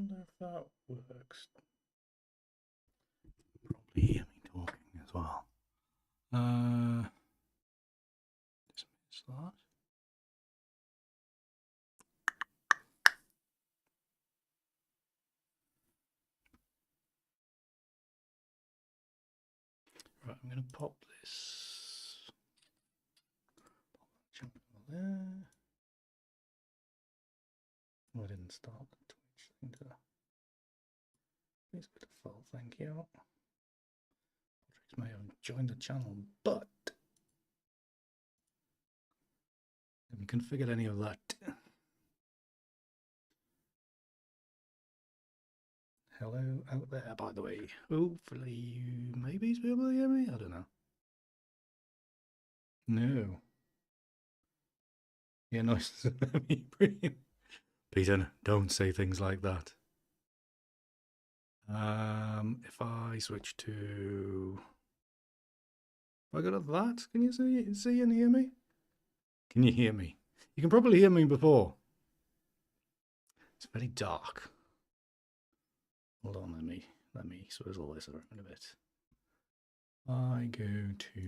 wonder if that works. Probably hear me talking as well. Dismiss that. Right, I'm going to pop this. Pop that there. Oh, I didn't start the Twitch thing, did I? Please be default, thank you. Patrick's may have joined the channel, but I haven't configured any of that. Hello out there, by the way. Hopefully you maybe be able to hear me? I don't know. No. Yeah, nice. Peter, don't say things like that. If I switch to... Have I got that? Can you see and hear me? Can you hear me? You can probably hear me before. It's very dark. Hold on, let me swizzle this around a bit. I go to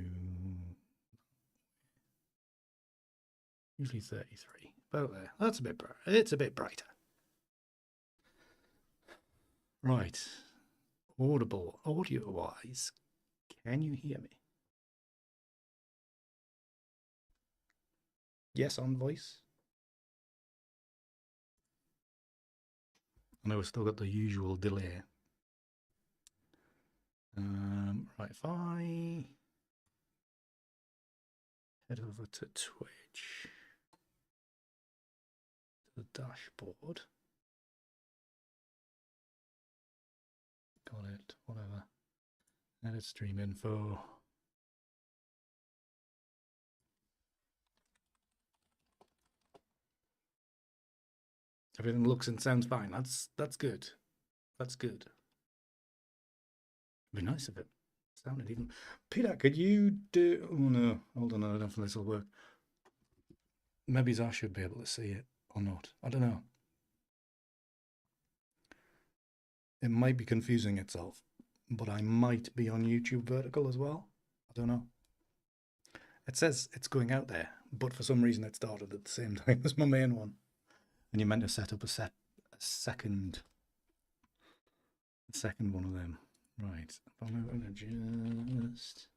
usually 33. About there. That's a bit brighter. It's a bit brighter. Right. Audible, audio-wise, can you hear me? Yes, on voice. I know we've still got the usual delay. Right, if I head over to Twitch, to the dashboard, got it, whatever, edit stream info. Everything looks and sounds fine. That's good. That's good. It'd be nice if it sounded even. Peter, could you do? Oh no, hold on, I don't know if this will work. Maybe I should be able to see it or not. I don't know. It might be confusing itself, but I might be on YouTube vertical as well. I don't know. It says it's going out there, but for some reason it started at the same time as my main one. And you're meant to set up a second one of them. Right. I'm going to just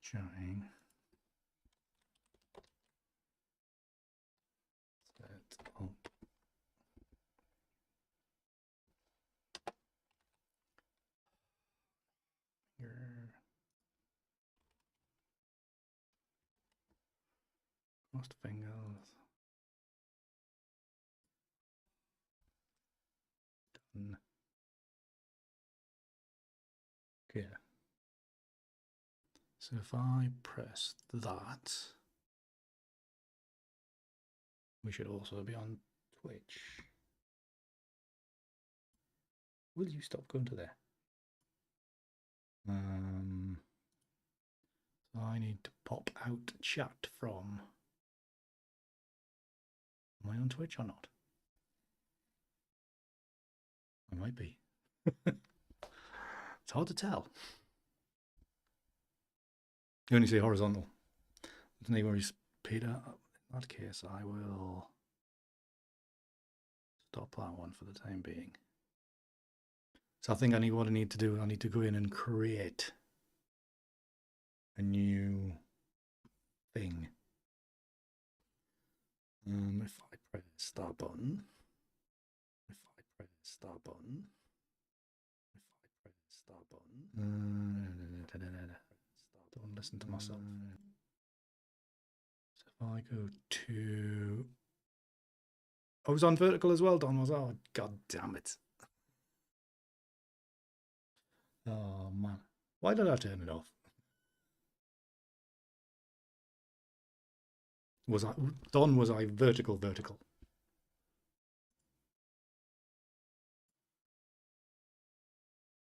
chatting. Set up. Crossed fingers. Done. Okay. So if I press that, we should also be on Twitch. Will you stop going to there? So I need to pop out chat from. Am I on Twitch or not? I might be. It's hard to tell. You only see horizontal. There's no worries, Peter. In that case, I will stop that one for the time being. So I think what I need to do, I need to go in and create a new thing. If I press start button, if I press start button, if I press start button, don't listen to myself. So if I go to, I was on vertical as well, Don, was I? Oh, God damn it. Oh man, why did I turn it off? Was I, Don, was I vertical?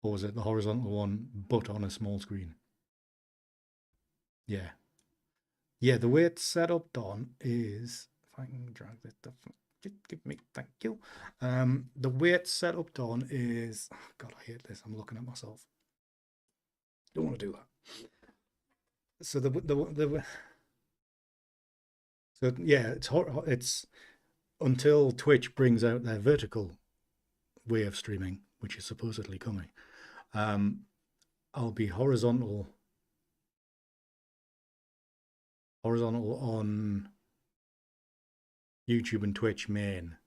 Or was it the horizontal one, but on a small screen? Yeah. Yeah, the way it's set up, Don, is, if I can drag this stuff, Give me, thank you. The way it's set up, Don, is God, I hate this. I'm looking at myself. Don't want to do that. So so yeah, it's until Twitch brings out their vertical way of streaming, which is supposedly coming. I'll be horizontal on YouTube and Twitch main,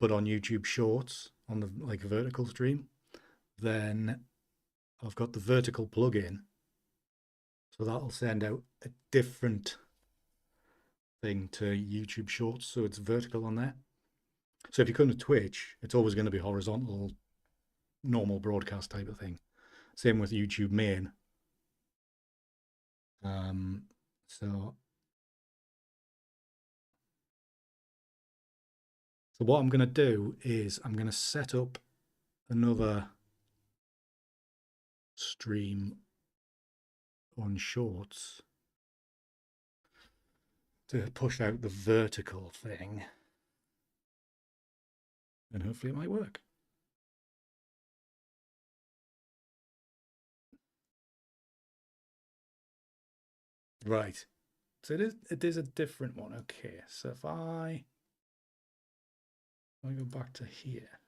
but on YouTube Shorts on the vertical stream, then I've got the vertical plugin, so that'll send out a different thing to YouTube Shorts, so it's vertical on there. So if you come to Twitch, it's always going to be horizontal, normal broadcast type of thing. Same with YouTube main. So what I'm going to do is I'm going to set up another stream on Shorts to push out the vertical thing, and hopefully it might work. Right, so it is a different one. Okay, so if I go back to here,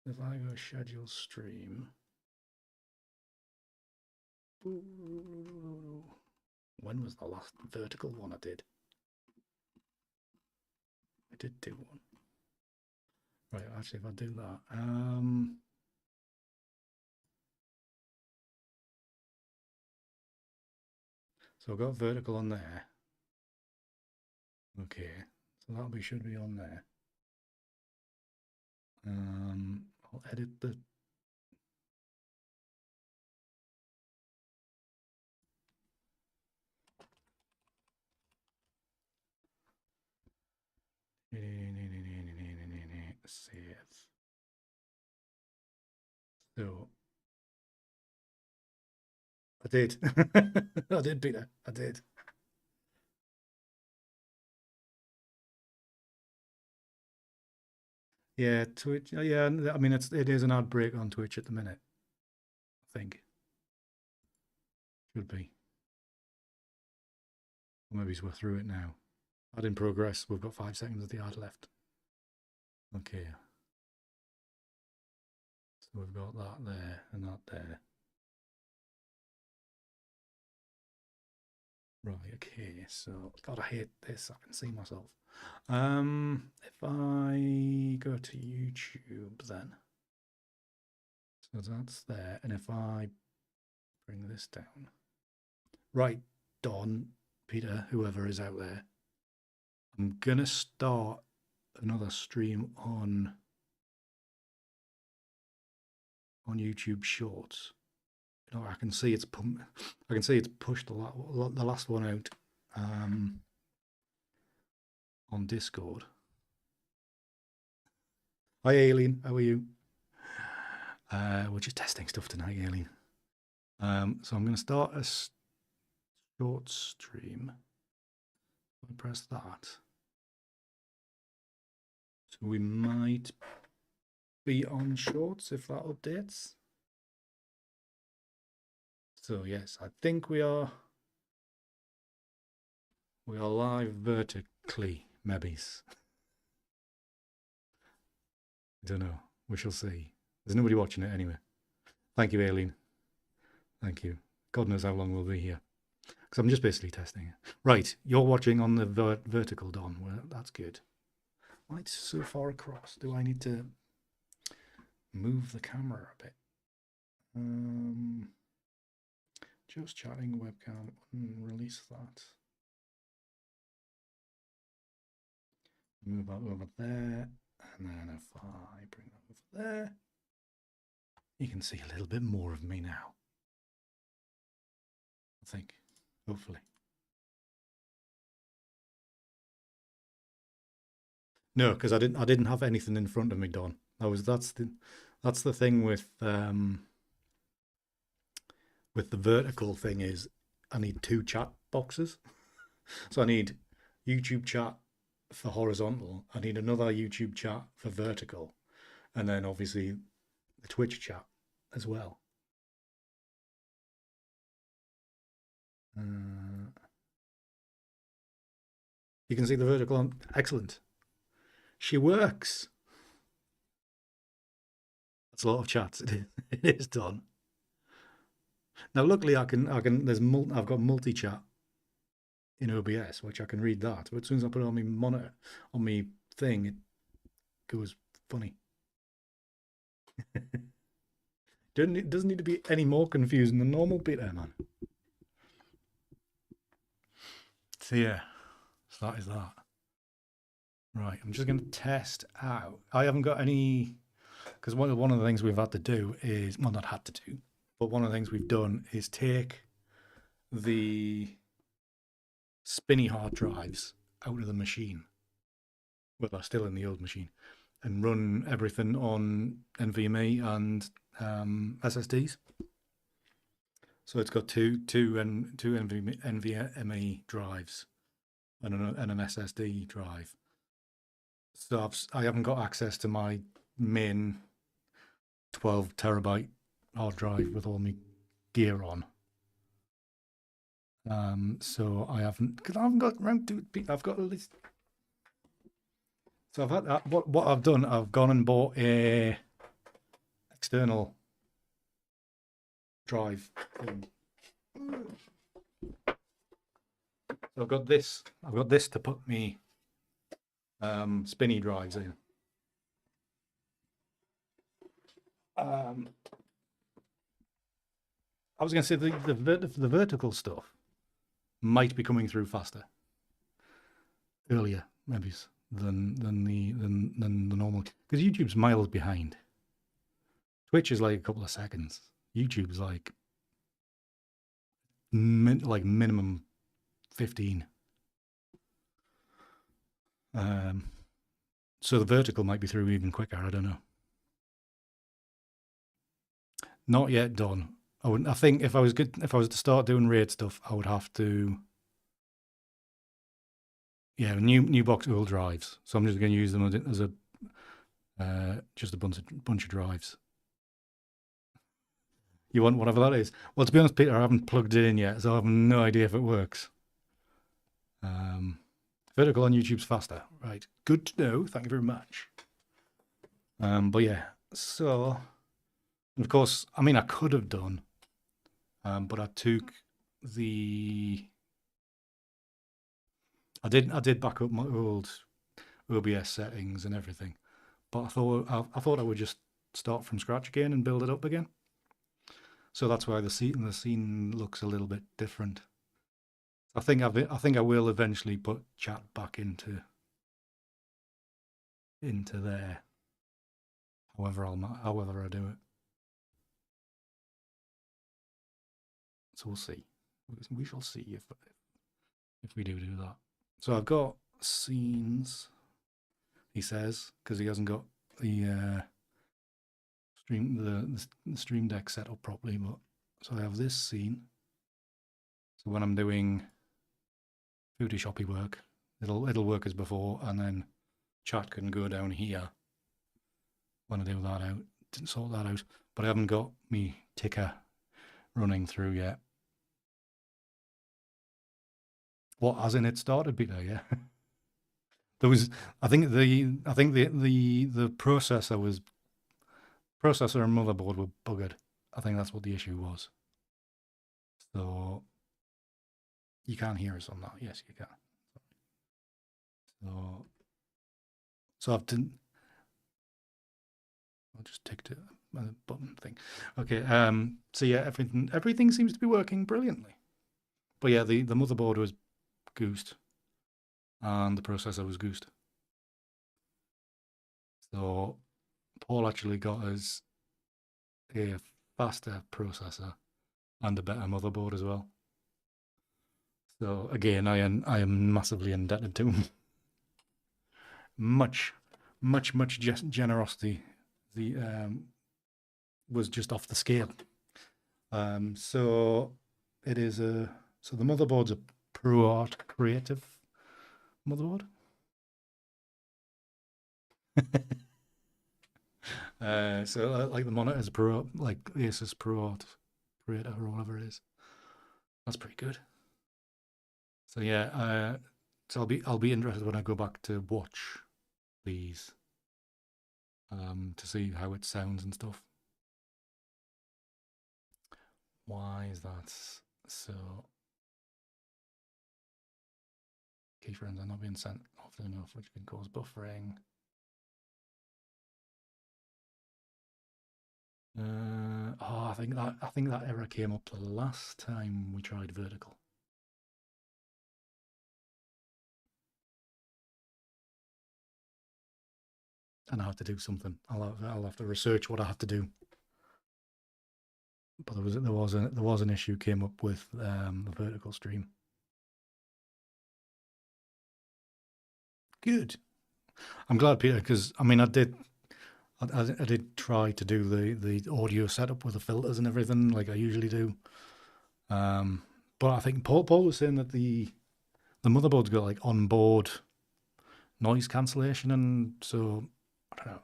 if I go schedule stream, when was the last vertical one I did? I did do one. Right, actually, if I do that, so I've got vertical on there. Okay, so that should be on there. I'll edit the save. So I did. I did, Peter. I did. Yeah, Twitch. Yeah, I mean it is an ad break on Twitch at the minute. I think should be. Or maybe we're through it now. Ad in progress. We've got 5 seconds of the ad left. Okay. So we've got that there and that there. Right, okay, so God, I hate this. I can see myself. If I go to YouTube then, so that's there, and if I bring this down, right, Don, Peter, whoever is out there, I'm gonna start another stream on YouTube Shorts. You know, I can see it's pushed the last one out on Discord. Hi, Aileen. How are you? We're just testing stuff tonight, Aileen. So I'm going to start a short stream. I press that. So we might be on Shorts if that updates. So yes, I think we are live vertically, maybe. I don't know. We shall see. There's nobody watching it anyway. Thank you, Aileen. Thank you. God knows how long we'll be here. Because I'm just basically testing it. Right, you're watching on the vertical, Don. Well, that's good. Why it's so far across? Do I need to move the camera a bit? Just chatting webcam. Release that. Move that over there. And then if I bring that over there, you can see a little bit more of me now. I think, hopefully. No, because I didn't have anything in front of me, Don. That's the thing with the vertical thing is I need two chat boxes. So I need YouTube chat for horizontal. I need another YouTube chat for vertical. And then obviously the Twitch chat as well. You can see the vertical on. Excellent. She works. That's a lot of chats. It is done. Now, luckily, I've got multi-chat in OBS, which I can read that. But as soon as I put it on my monitor, on my thing, it goes funny. It doesn't need to be any more confusing than normal, Peter, man. So yeah, so that is that. Right, I'm just going to test out. I haven't got any, because one of the things we've had to do is, well, not had to do, but one of the things we've done is take the spinny hard drives out of the machine. Well, they're still in the old machine, and run everything on NVMe and SSDs. So it's got two NVMe drives and an SSD drive. So I haven't got access to my main 12 terabyte hard drive with all my gear on. So I haven't got around to it. I've got a list. So I've had that. What I've done, I've gone and bought a external drive thing. So I've got this to put me spinny drives in. I was going to say the vertical stuff might be coming through faster, earlier maybe than the normal, because YouTube's miles behind. Twitch is like a couple of seconds. YouTube's like minimum 15. So the vertical might be through even quicker. I don't know. Not yet done. I think if I was to start doing raid stuff, I would have to. Yeah, new box oil drives. So I'm just going to use them as a just a bunch of drives. You want whatever that is. Well, to be honest, Peter, I haven't plugged it in yet, so I have no idea if it works. Vertical on YouTube's faster. Right. Good to know. Thank you very much. But yeah, so, of course, I mean, I could have done, but I took I did back up my old OBS settings and everything, but I thought I would just start from scratch again and build it up again. So that's why the scene looks a little bit different. I think I will eventually put chat back into there. However I do it. So we'll see. We shall see if we do that. So I've got scenes, he says, because he hasn't got the stream deck set up properly. But so I have this scene. So when I'm doing Photoshoppy work, it'll work as before, and then chat can go down here when I do that out. Didn't sort that out, but I haven't got me ticker running through yet. What, as in it started, Peter? Yeah. There was, I think the processor and motherboard were buggered. I think that's what the issue was. So you can't hear us on that. Yes, you can. So I've done. I'll just tick to the button thing. Okay. So yeah, everything seems to be working brilliantly. But yeah, the motherboard was goosed, and the processor was goosed. So Paul actually got us a faster processor and a better motherboard as well. So again, I am massively indebted to him. Much generosity. Was just off the scale. So it is so the motherboard's ProArt Creative motherboard. So like the monitor is Pro, like Asus ProArt Creator or whatever it is. That's pretty good. So yeah, so I'll be interested when I go back to watch these, to see how it sounds and stuff. Why is that so? Keyframes are not being sent often enough, which can cause buffering. I think that error came up the last time we tried vertical. And I have to do something. I'll have to research what I have to do. But there was an issue came up with the vertical stream. Good. I'm glad, Peter, because I mean I did try to do the audio setup with the filters and everything like I usually do. But I think Paul was saying that the motherboard's got like onboard noise cancellation, and so I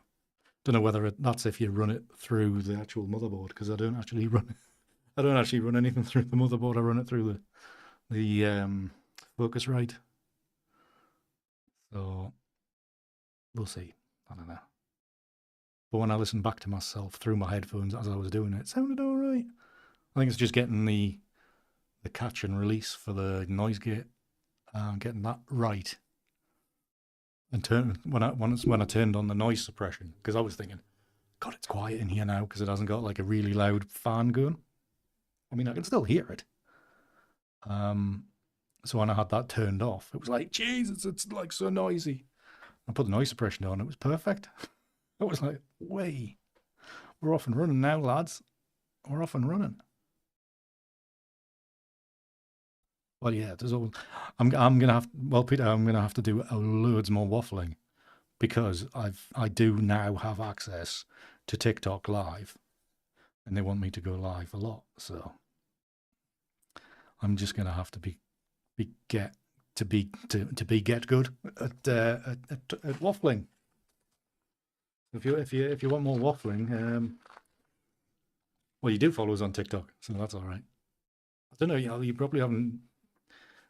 don't know whether that's if you run it through the actual motherboard, because I don't actually run anything through the motherboard. I run it through the Focusrite. So we'll see. I don't know. But when I listened back to myself through my headphones as I was doing it, it sounded all right. I think it's just getting the catch and release for the noise gate, getting that right. And when I turned on the noise suppression, because I was thinking, God, it's quiet in here now because it hasn't got like a really loud fan going. I mean, I can still hear it. So when I had that turned off, it was like, Jesus, it's like so noisy. I put the noise suppression on, it was perfect. I was like, way, we're off and running now, lads. We're off and running. Well, yeah, there's all. I'm gonna have. Well, Peter, I'm gonna have to do loads more waffling because I do now have access to TikTok Live, and they want me to go live a lot. So I'm just gonna have to be get good at waffling. If you want more waffling, well, you do follow us on TikTok, so that's all right. I don't know. You probably haven't.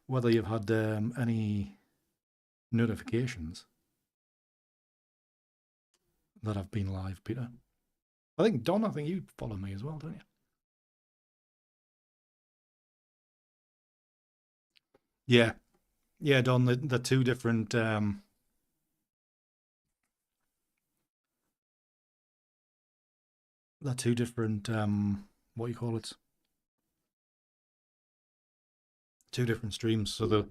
Whether you've had any notifications that I've been live, Peter. I think Don, I think you follow me as well, don't you? Yeah, yeah, Don. The two different. The two different. What you call it? Two different streams, so the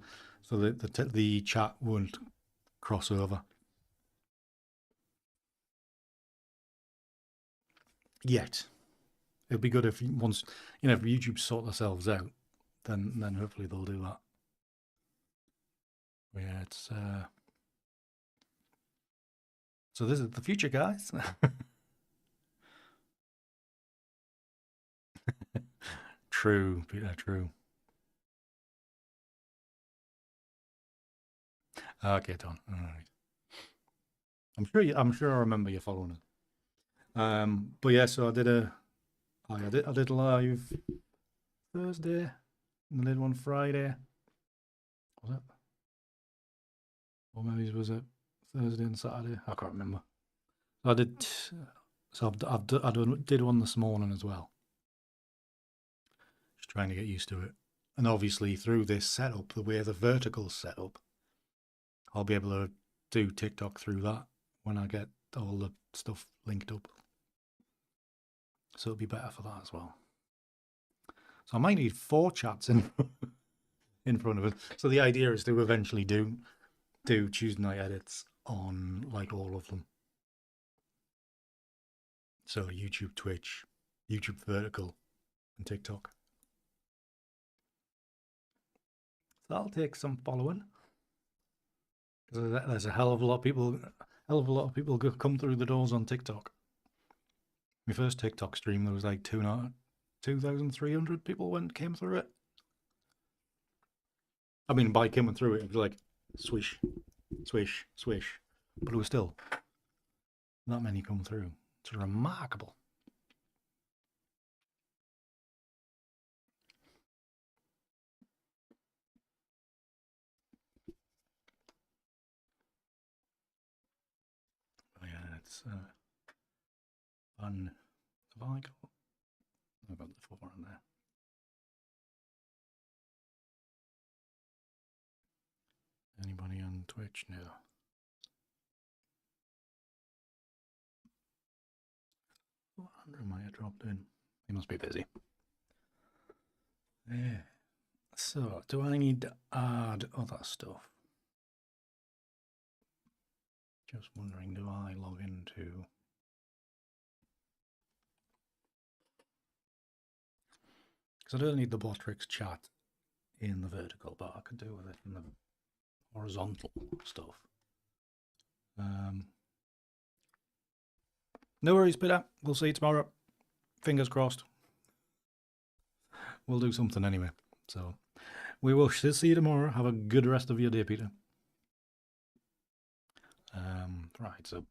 chat won't cross over yet. It'd be good if once if YouTube sort themselves out, then hopefully they'll do that. But yeah, it's so this is the future, guys. True, Peter. True. Okay, Don. All right. I'm sure I remember you following it. But yeah, so I did live Thursday, and I did one Friday. Was it? Or maybe was it Thursday and Saturday? I can't remember. I did. So I did one this morning as well. Just trying to get used to it, and obviously through this setup, the way the vertical's set up, I'll be able to do TikTok through that when I get all the stuff linked up. So it'll be better for that as well. So I might need 4 chats in front of it. So the idea is to eventually do Tuesday night edits on like all of them. So YouTube, Twitch, YouTube Vertical, and TikTok. So that'll take some following. There's a hell of a lot of people come through the doors on TikTok. My first TikTok stream, there was like 2,300 people came through it. I mean, by coming through it, it was like swish, swish, swish. But it was still not many come through. It's remarkable. Oh, yeah, it's fun. Have I got? I've got the 4 on there. Anybody on Twitch? No. Andrew might have dropped in. He must be busy. Yeah. So, do I need to add other stuff? Just wondering, do I log into... Because I don't need the Botrix chat in the vertical, but I could do with it in the horizontal stuff. No worries, Peter. We'll see you tomorrow. Fingers crossed. We'll do something anyway. So we will see you tomorrow. Have a good rest of your day, Peter. Right, so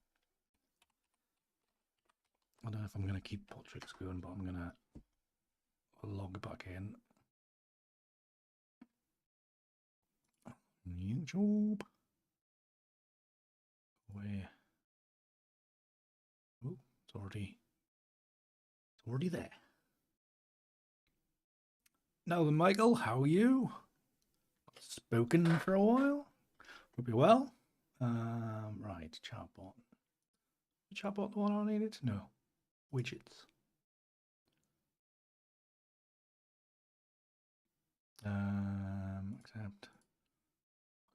I don't know if I'm going to keep Botrix going, but I'm going to log back in. YouTube. Where? Oh, it's already there. Now then, Michael, how are you? Spoken for a while. Hope you're well. Right, chatbot. Chatbot the one I needed? No. Widgets. Accept.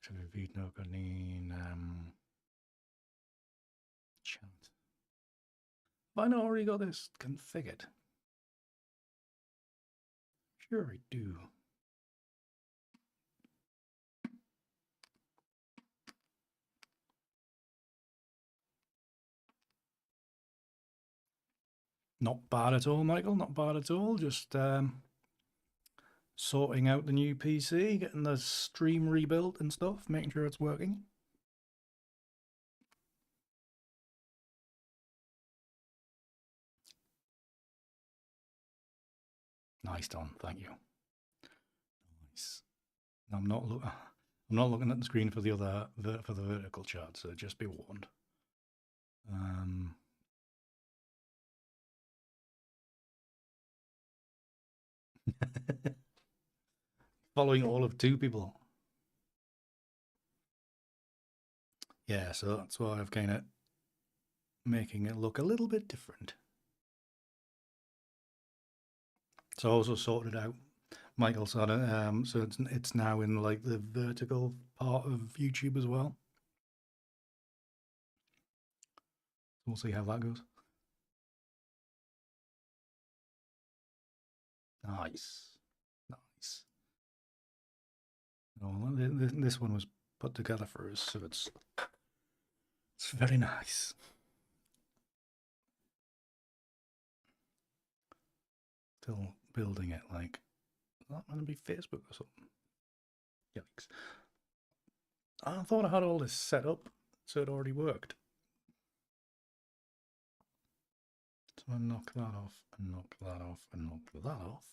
Actually, video need chat. Have I not already got this configured? Sure I do. Not bad at all, Michael. Not bad at all. Just sorting out the new PC, getting the stream rebuilt and stuff, making sure it's working. Nice, Don. Thank you. Nice. I'm not looking at the screen for the other for the vertical chart, so just be warned. Following all of 2 people. Yeah, so that's why I've kind of making it look a little bit different. So I also sorted out Michael said it, so it's now in like the vertical part of YouTube as well. We'll see how that goes. Nice. Nice. Oh, this one was put together for us, so it's very nice. Still building it. Like, is that going to be Facebook or something? Yikes. I thought I had all this set up, so it already worked. So I knock that off, and knock that off, and knock that off.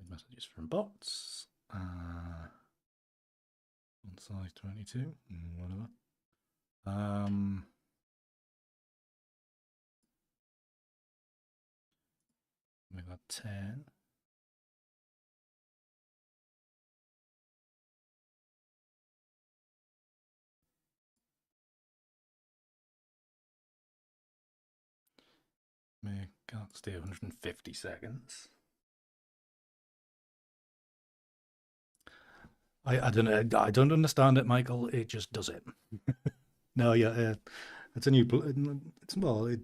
Messages from bots. On size 22, whatever. Make that 10. Make that stay 150 seconds. I don't know. I don't understand it, Michael. It just does it. No, yeah, it's a new. It's well,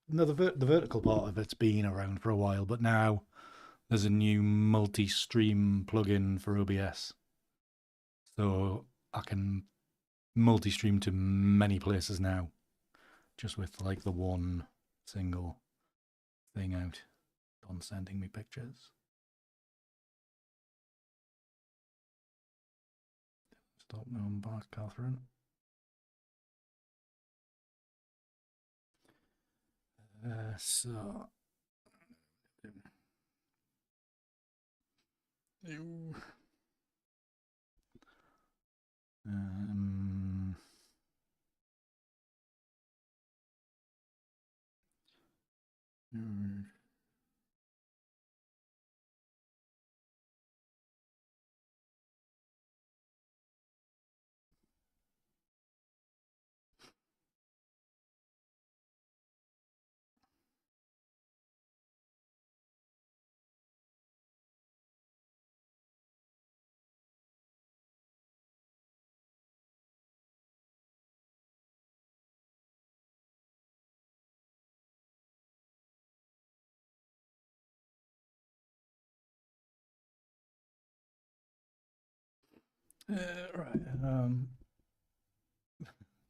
no, the vertical part of it's been around for a while, but now there's a new multi-stream plugin for OBS, so I can multi-stream to many places now, just with like the one single thing out on sending me pictures. Stop now and back, Catherine. So.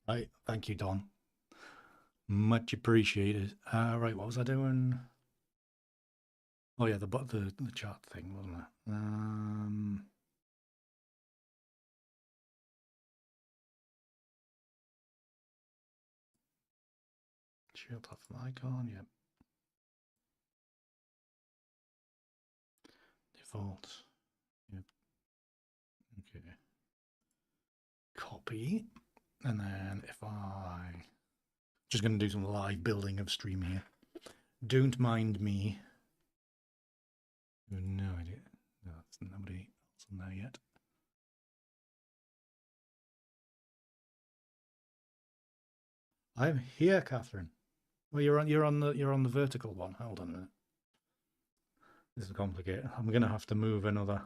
Right. Thank you, Don. Much appreciated. Right, what was I doing? Oh yeah, the chat thing, wasn't it? Shield off the icon, yep. Default. Yep. Okay. Copy. And then if I just going to do some live building of stream here. Don't mind me. No idea. No, there's nobody else on there yet. I'm here, Catherine. Well, you're on the vertical one. Hold on a minute. This is complicated. I'm gonna have to move another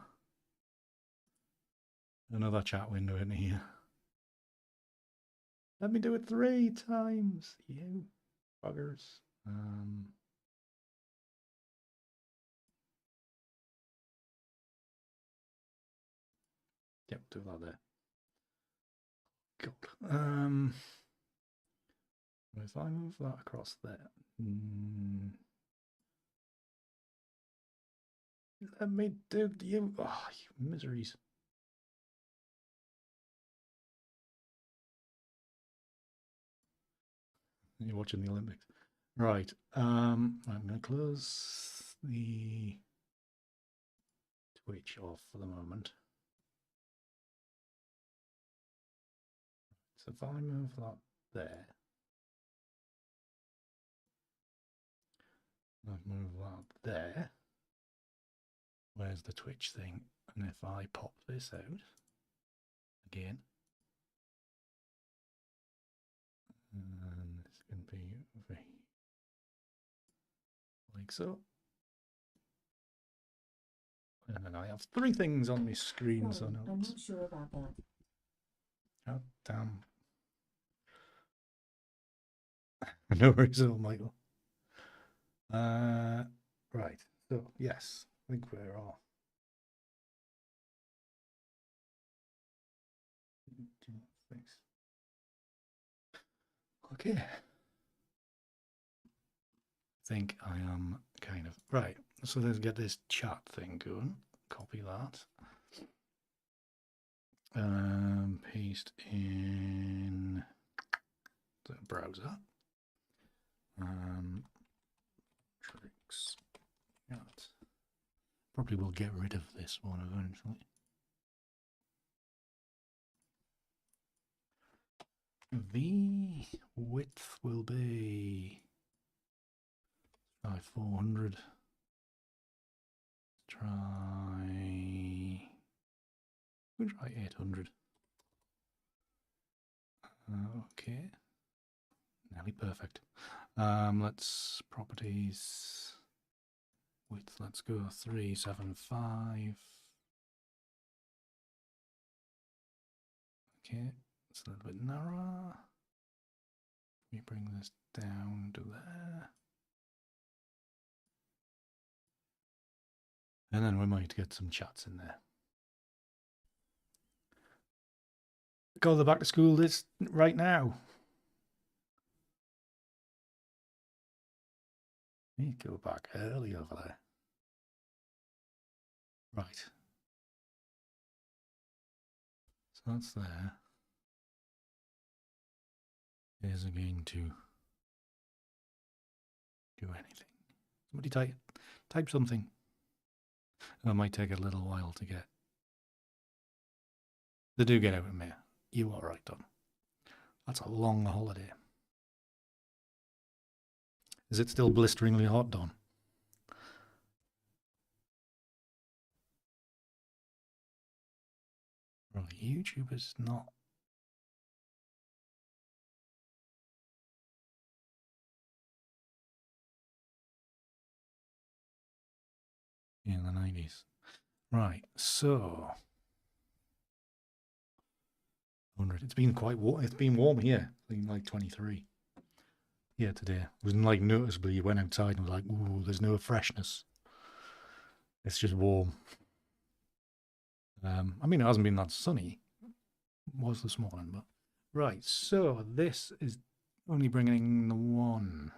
chat window in here. Let me do it 3 times, you buggers. Yep, do that there. God. If I move that across there, let me do you. Oh, you miseries. You're watching the Olympics. Right. I'm going to close the Twitch off for the moment. So if I move that there, I've moved that there. Where's the Twitch thing? And if I pop this out again, and this can be over here, like so. And then I have 3 things on my screen, so no. I'm not sure about that. Oh, damn. No worries at all, Michael. Right. So, yes, I think we're all. Thanks. Okay. I think I am kind of right. So let's get this chat thing going. Copy that. Paste in the browser. Tricks. Probably will get rid of this one eventually. The width will be 400. We'll try 800. Okay. Nearly perfect. Let's properties width. Let's go 375. Okay, it's a little bit narrower. Let me bring this down to there. And then we might get some chats in there. Go the back to school this right now. You go back early over there. Right. So that's there. Is it going to do anything? Somebody type something. It might take a little while to get. They do get out of me. You are right, Don. That's a long holiday. Is it still blisteringly hot, Don? Right, YouTube is not. In the 90s. Right, so. It's been quite warm. It's been warm here. It's been like 23. Yeah, today. It was like noticeably, you went outside and was like, ooh, there's no freshness. It's just warm. I mean, it hasn't been that sunny. It was this morning, but. Right, so this is only bringing the one.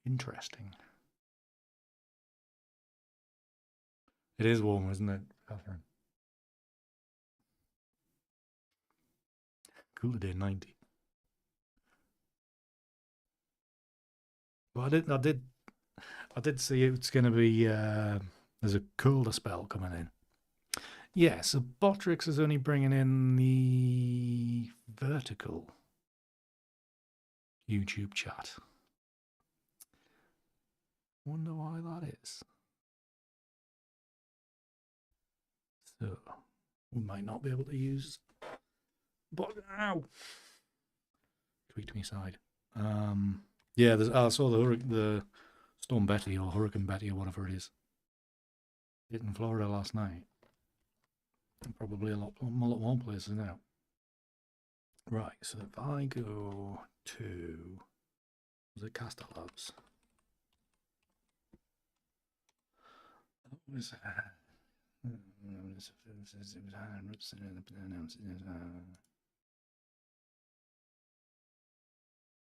Interesting. It is warm, isn't it, Catherine? Cooler day 90. But I did see it's going to be there's a colder spell coming in. Yeah, so Botrix is only bringing in the vertical YouTube chat. Wonder why that is. So we might not be able to use. But ow! Tweet me side. Yeah, I saw the Storm Betty or Hurricane Betty or whatever it is. Hit in Florida last night. And probably a lot more places now. Right, so if I go to, was it Caster Labs? What was that? I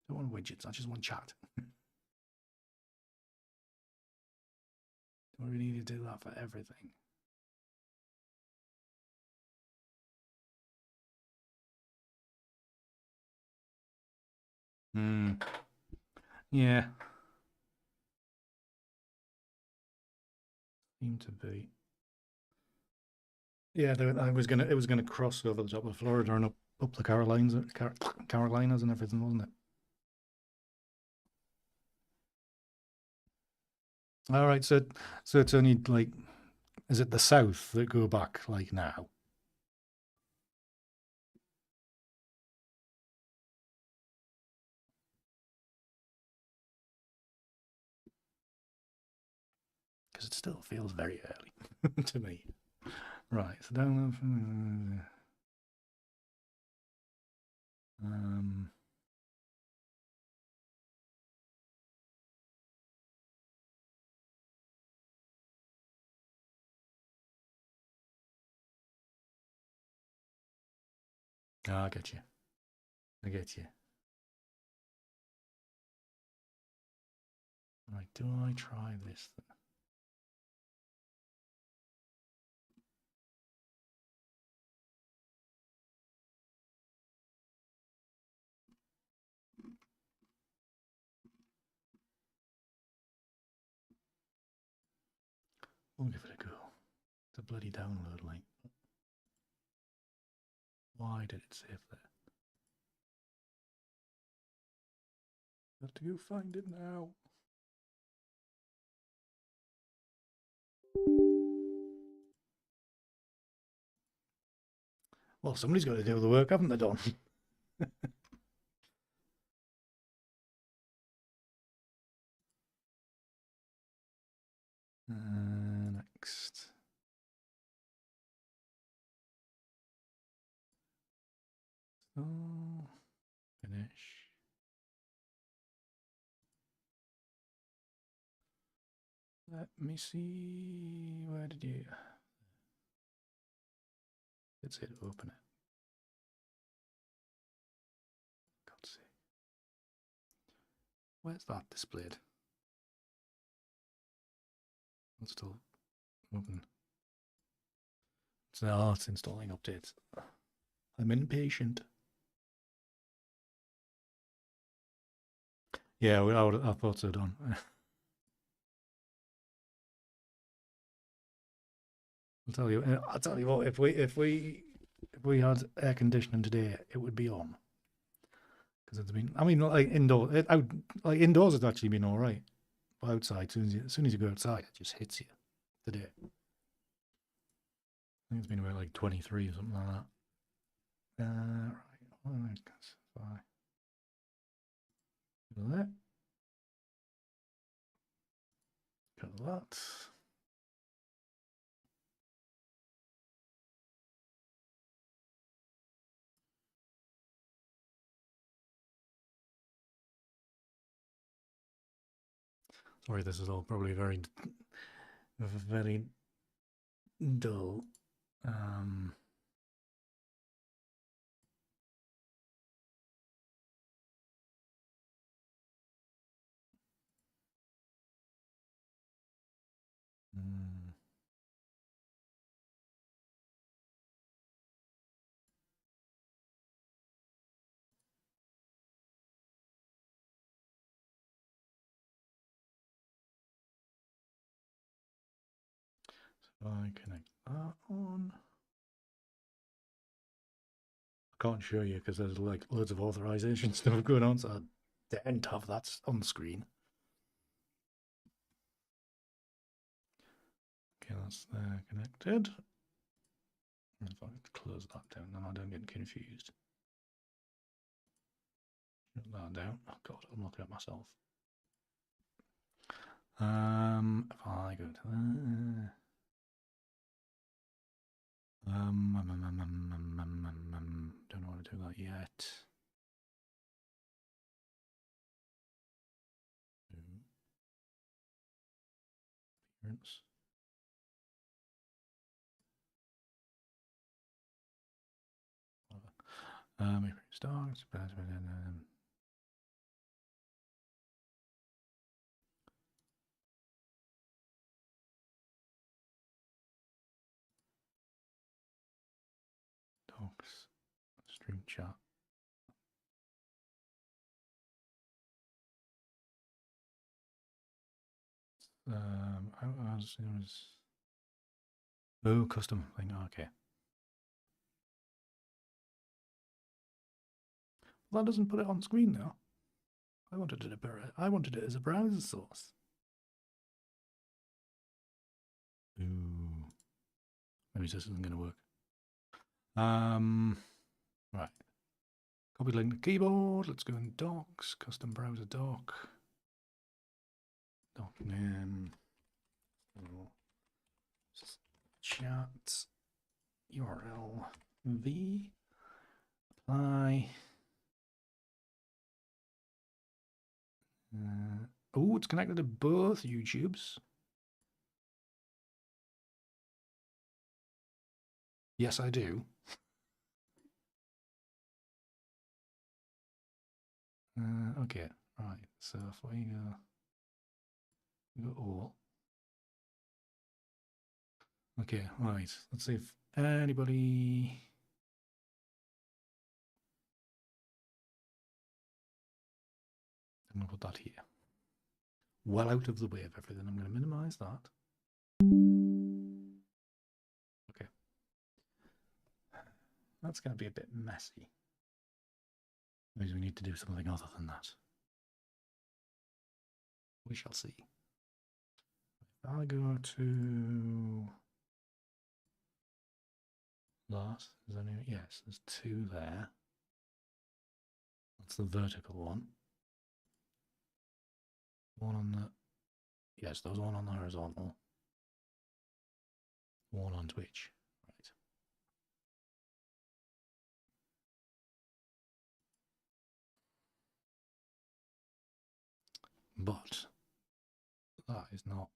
don't want widgets, I just want chat. Do we need to do that for everything? Yeah. Seem to be. Yeah, it was gonna cross over the top of Florida and up the Carolinas and everything, wasn't it? All right, so it's only like, is it the south that go back like now? Because it still feels very early to me. Right, so down. I get you. I get you. Right, do I try this then? We'll give it a go. It's a bloody download link. Why did it save there? Have to go find it now. Well, somebody's got to do the work, haven't they, Don? Next. So, finish. Let me see. Where did you? Let's hit open it. God's sake. Where's that displayed? It's still open. It's installing updates. I'm impatient. Yeah, I thought so, Don. I'll tell you what. If we had air conditioning today, it would be on. Because it's been. I mean, like indoors, it's actually been all right. But outside, as soon as you go outside, it just hits you. Today, I think it's been about like 23 or something like that. Right. Cut that. Cut that. Sorry, this is all probably very dull. So I connect that on. I can't show you because there's like loads of authorization stuff going on, so I didn't have that on screen. Okay, that's there connected. If I close that down, then I don't get confused. Shut that down. Oh God, I'm looking at myself. If I go to there. Don't know how to do that yet. Appearance. Start. Docs. Stream chat. As soon as custom thing. Okay. Well, that doesn't put it on screen now. I wanted it as a browser source. Ooh. Maybe this isn't going to work. Right. Copy link to keyboard. Let's go in docs. Custom browser doc. Doc name. Chat. URL. V. Apply. Oh, it's connected to both YouTubes. Yes, I do. Okay, right. So if we go all. Okay, right. Let's see if anybody. I'm going to put that here. Well out of the way of everything. I'm going to minimize that. Okay. That's going to be a bit messy. Maybe we need to do something other than that. We shall see. If I go to that, is there any? Yes, there's two there. That's the vertical one. One on the. Yes, there's one on the horizontal. One on Twitch. Right. But that is not.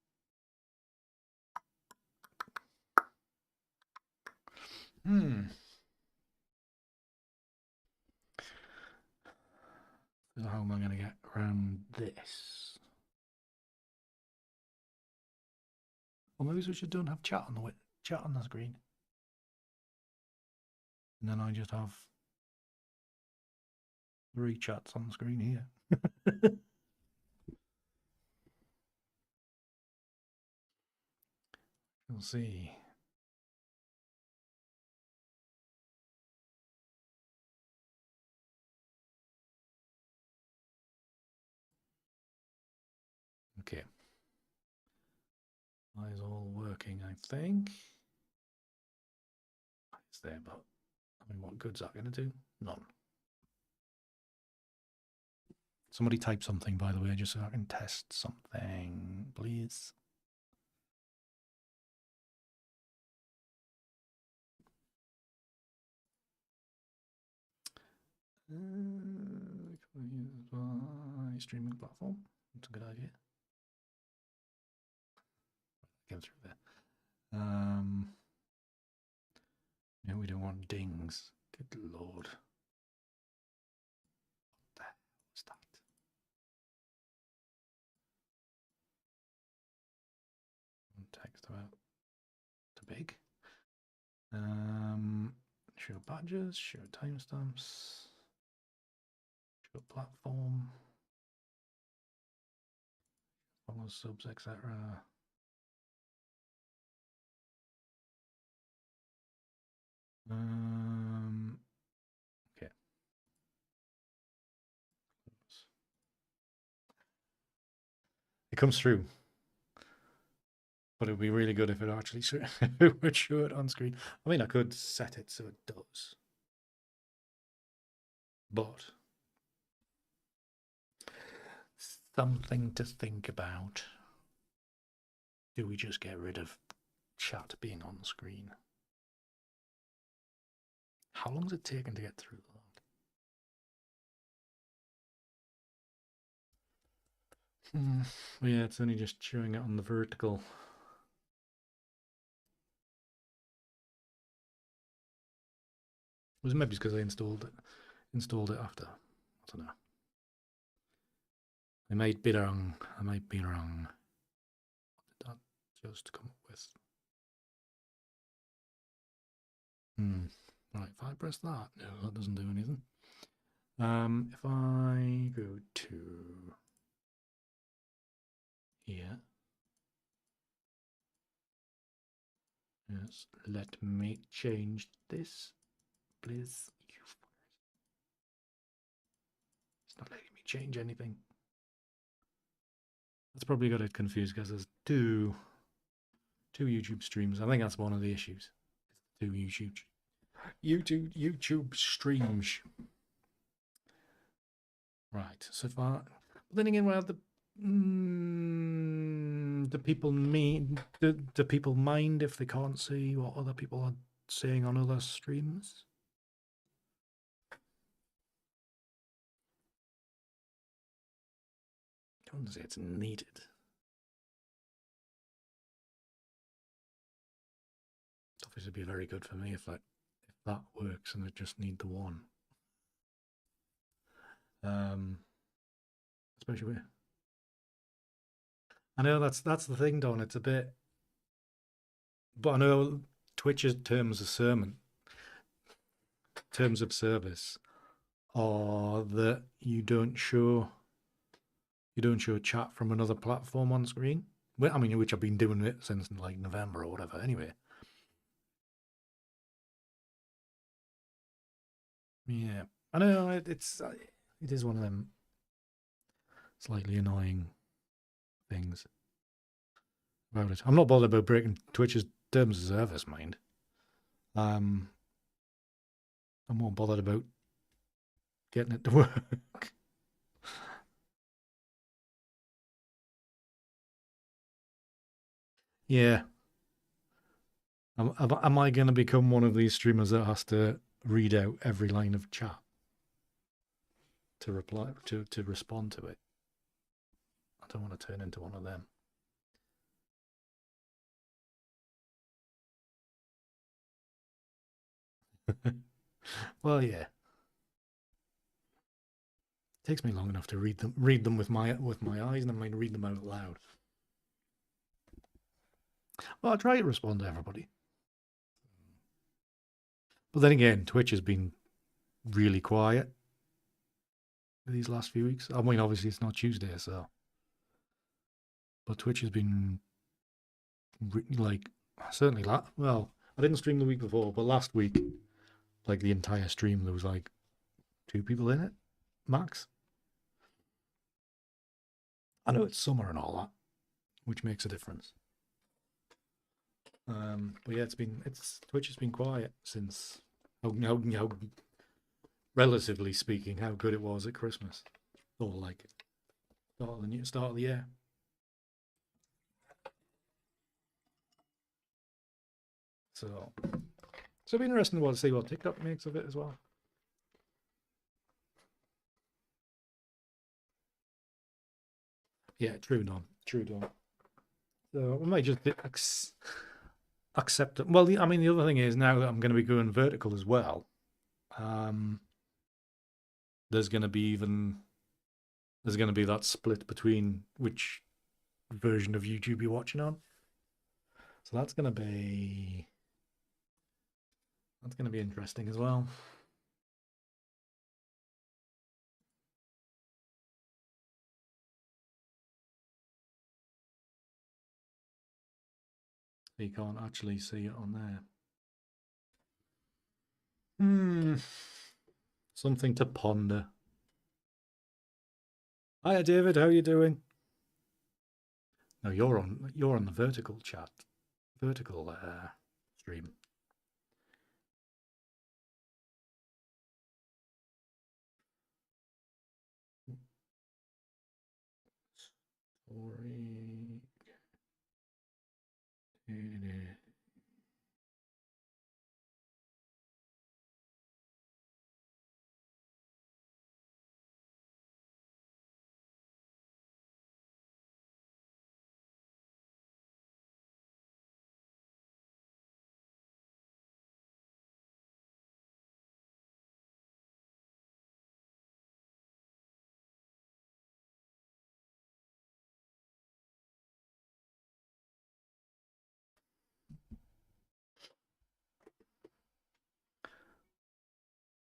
So how am I going to get around this? Or maybe we just don't have chat on the screen. And then I just have 3 chats on the screen here. You'll see. Okay. That is all working, I think. It's there, but I mean, what good's that going to do? None. Somebody type something, by the way, just so I can test something, please. Streaming platform. That's a good idea. Get through there. No, we don't want dings. Good lord. What the hell is that? Text about too big. Show badges, show timestamps, show platform, follow subs, etc. Okay. It comes through. But it would be really good if it actually would show it on screen. I mean, I could set it so it does. But something to think about. Do we just get rid of chat being on screen? How long has it taken to get through that? Yeah, it's only just showing it on the vertical. Was it maybe because I installed it after? I don't know. I might be wrong. I might be wrong. What did that just come up with? Right, if I press that, no, that doesn't do anything. If I go to here, yes, let me change this, please. It's not letting me change anything. That's probably got it confused because there's two YouTube streams. I think that's one of the issues. 2 YouTube streams. Right. So far, then again, well, do people mind if they can't see what other people are saying on other streams? I wouldn't say it's needed. Obviously, it'd be very good for me if that works and I just need the one. Especially with, I know that's the thing, Don. It's a bit, but I know Twitch's terms of service are that you don't show chat from another platform on screen. Well, I mean, which I've been doing it since like November or whatever. Anyway. Yeah, I know it is one of them slightly annoying things about it. I'm not bothered about breaking Twitch's terms of service, mind. I'm more bothered about getting it to work. Yeah. Am I going to become one of these streamers that has to read out every line of chat to reply to respond to it? I don't want to turn into one of them. Well, yeah. It takes me long enough to read them with my eyes, and I might read them out loud. Well, I try to respond to everybody. But then again, Twitch has been really quiet these last few weeks. I mean, obviously it's not Tuesday, so. But Twitch has been like certainly well, I didn't stream the week before, but last week, like the entire stream, there was like 2 people in it, max. I know it's summer and all that, which makes a difference. But yeah, Twitch has been quiet since how relatively speaking, how good it was at Christmas, or like start of the year. So it'll be interesting to see what TikTok makes of it as well. Yeah, true, Dom. True, Dom. So we might just accept it. Well, I mean, the other thing is now that I'm going to be going vertical as well. There's going to be that split between which version of YouTube you're watching on. So that's going to be interesting as well. You can't actually see it on there. Something to ponder. Hiya, David. How are you doing? No, you're on the vertical chat, vertical stream. Story.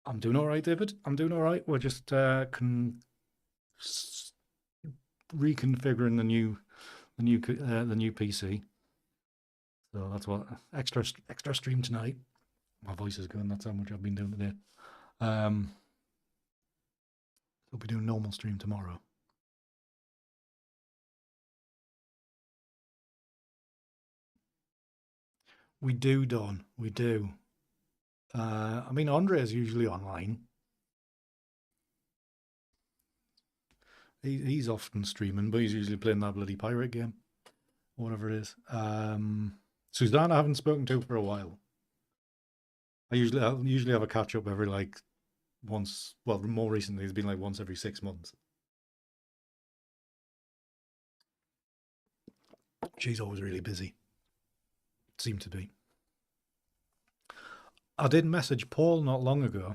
I'm doing all right, David. I'm doing all right. We're just reconfiguring the new PC. So that's what extra stream tonight. My voice is going. That's how much I've been doing today. We'll be doing normal stream tomorrow. We do, Don. We do. I mean, Andre is usually online. He's often streaming, but he's usually playing that bloody pirate game, or whatever it is. Suzanne, I haven't spoken to for a while. I usually have a catch up every like once. Well, more recently, it's been like once every 6 months. She's always really busy. Seemed to be. I did message Paul not long ago,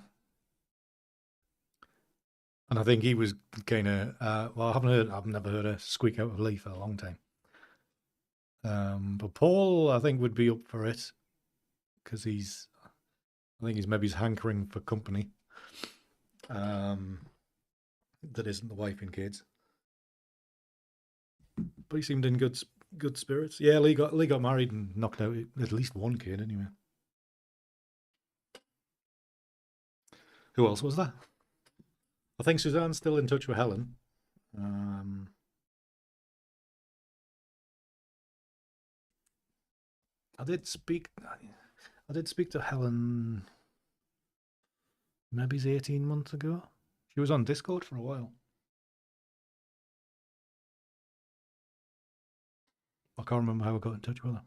and I think he was kind of. Well, I've never heard a squeak out of Lee for a long time. But Paul, I think, would be up for it because I think he's hankering for company. That isn't the wife and kids. But he seemed in good spirits. Yeah, Lee got married and knocked out at least one kid anyway. Who else was that? I think Suzanne's still in touch with Helen. I did speak to Helen maybe 18 months ago. She was on Discord for a while. I can't remember how I got in touch with her.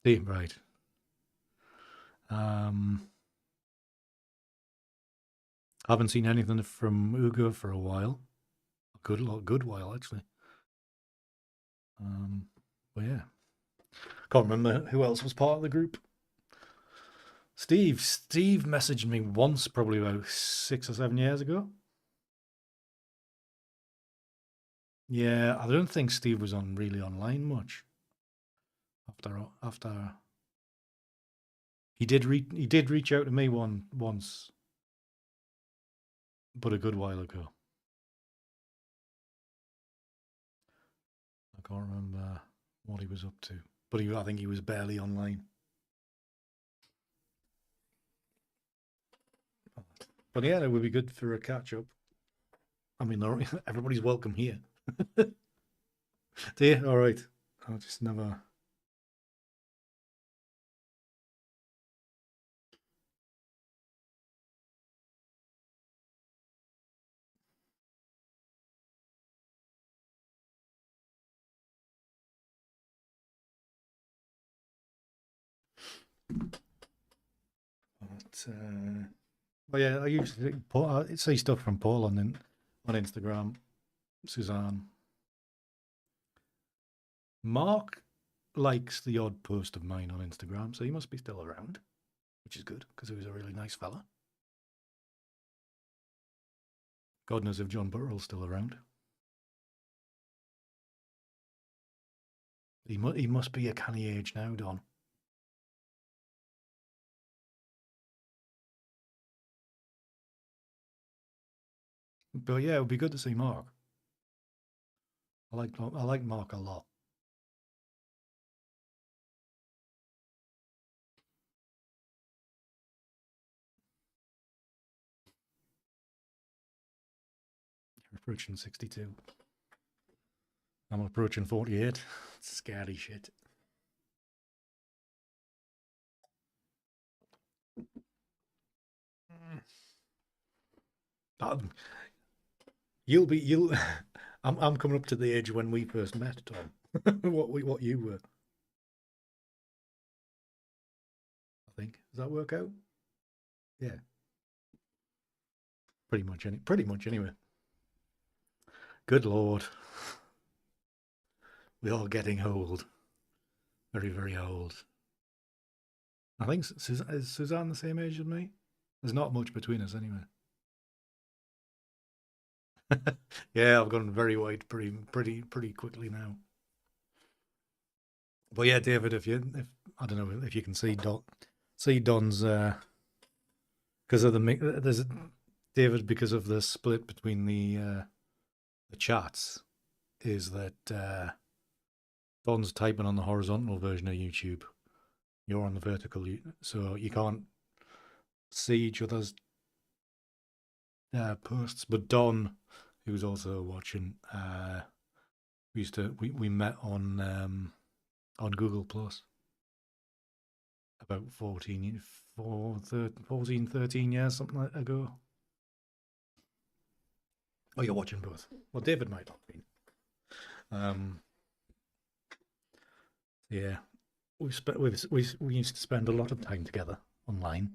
Yeah, right. I haven't seen anything from Ugo for a while. A good while actually. But yeah, can't remember who else was part of the group. Steve messaged me once, probably about 6 or 7 years ago. Yeah, I don't think Steve was really online much after He did reach out to me once, but a good while ago. I can't remember what he was up to, but I think he was barely online. But yeah, it would be good for a catch up. I mean, everybody's welcome here. Do you? All right. I'll just never. But, well, yeah, I usually see stuff from Paul on Instagram. Suzanne. Mark likes the odd post of mine on Instagram, so he must be still around, which is good because he was a really nice fella. God knows if John Burrell's still around. He must be a canny age now, Don. But yeah, it would be good to see Mark. I like Mark a lot. You're approaching 62. I'm approaching 48. It's scary shit. You'll I'm coming up to the age when we first met, Tom. what you were. I think. Does that work out? Yeah. Pretty much anyway. Good Lord. We're all getting old. Very, very old. I think is Suzanne the same age as me? There's not much between us anyway. Yeah, I've gone very white pretty quickly now. But yeah, David, if I don't know if you can see Don's because of there's David, because of the split between the chats, is that Don's typing on the horizontal version of YouTube. You're on the vertical, so you can't see each other's posts. But Don, who's also watching, we met on Google Plus about 13 years, something like ago. Oh, you're watching both. Well, David might not be. Yeah, we used to spend a lot of time together online